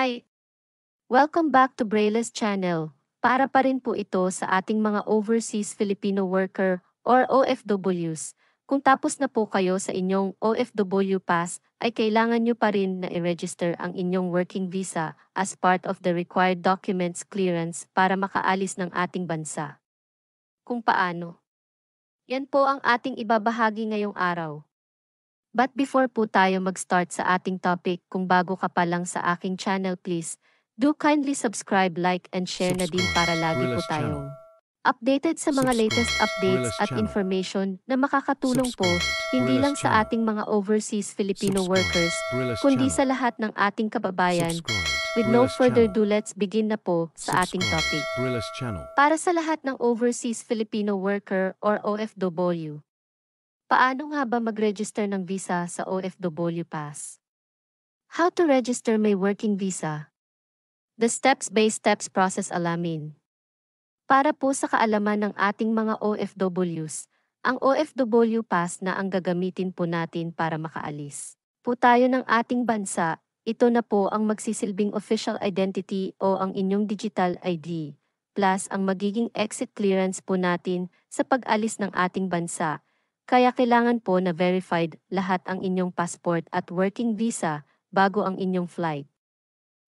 Hi! Welcome back to Braille's channel. Para pa rin po ito sa ating mga overseas Filipino worker or OFWs. Kung tapos na po kayo sa inyong OFW pass, ay kailangan nyo pa rin na i-register ang inyong working visa as part of the required documents clearance para makaalis ng ating bansa. Kung paano? Yan po ang ating ibabahagi ngayong araw. But before po tayo mag-start sa ating topic, kung bago ka pa lang sa aking channel, please do kindly subscribe, like, and share na din para lagi po tayong updated sa mga latest updates at information na makakatulong po hindi lang sa ating mga overseas Filipino workers, kundi sa lahat ng ating kababayan. With no further ado, let's begin na po sa ating topic. Para sa lahat ng overseas Filipino worker or OFW, paano nga ba mag-register ng visa sa OFW Pass? How to register my working visa? The steps-by-steps process alamin. Para po sa kaalaman ng ating mga OFWs, ang OFW Pass na ang gagamitin po natin para makaalis po tayo ng ating bansa, ito na po ang magsisilbing official identity o ang inyong digital ID, plus ang magiging exit clearance po natin sa pag-alis ng ating bansa. Kaya kailangan po na verified lahat ang inyong passport at working visa bago ang inyong flight.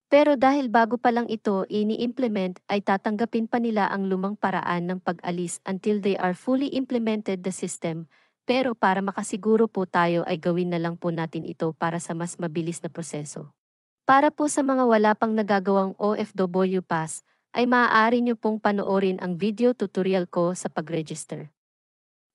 Pero dahil bago pa lang ito ini-implement ay tatanggapin pa nila ang lumang paraan ng pag-alis until they are fully implemented the system. Pero para makasiguro po tayo ay gawin na lang po natin ito para sa mas mabilis na proseso. Para po sa mga wala pang nagagawang OFW Pass, ay maaari nyo pong panoorin ang video tutorial ko sa pag-register.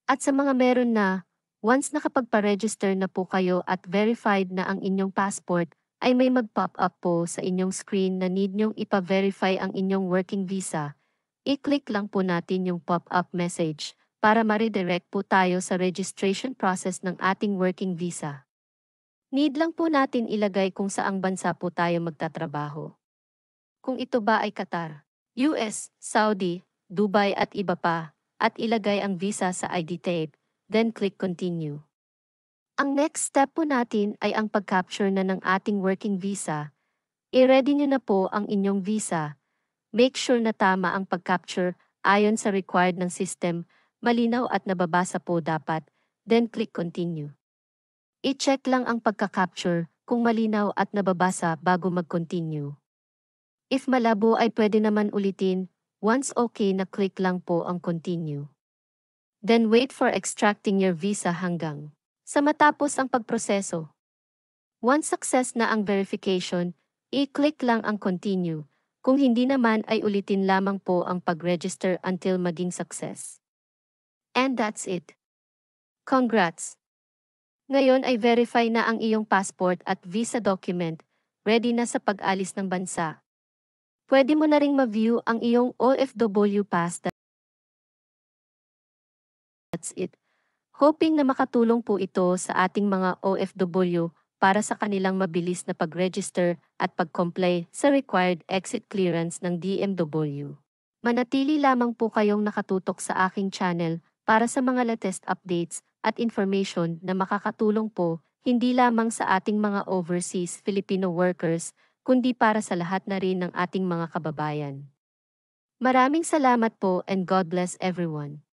At sa mga meron na, once nakapagpa-register na po kayo at verified na ang inyong passport, ay may mag-pop up po sa inyong screen na need nyong ipa-verify ang inyong working visa. I-click lang po natin yung pop-up message para ma-redirect po tayo sa registration process ng ating working visa. Need lang po natin ilagay kung saang bansa po tayo magtatrabaho. Kung ito ba ay Qatar, US, Saudi, Dubai at iba pa, at ilagay ang visa sa ID tape, then click continue. Ang next step po natin ay ang pag-capture na ng ating working visa. I-ready nyo na po ang inyong visa. Make sure na tama ang pag-capture ayon sa required ng system, malinaw at nababasa po dapat, then click continue. I-check lang ang pagka-capture kung malinaw at nababasa bago mag-continue. If malabo ay pwede naman ulitin, once okay na click lang po ang continue. Then wait for extracting your visa hanggang sa matapos ang pagproseso. Once success na ang verification, i-click lang ang continue. Kung hindi naman ay ulitin lamang po ang pag-register until maging success. And that's it. Congrats! Ngayon ay verify na ang iyong passport at visa document, ready na sa pag-alis ng bansa. Pwede mo na ring ma-view ang iyong OFW pass. That's it. Hoping na makatulong po ito sa ating mga OFW para sa kanilang mabilis na pag-register at pag-comply sa required exit clearance ng DMW. Manatili lamang po kayong nakatutok sa aking channel para sa mga latest updates at information na makakatulong po hindi lamang sa ating mga overseas Filipino workers, kundi para sa lahat na rin ng ating mga kababayan. Maraming salamat po and God bless everyone.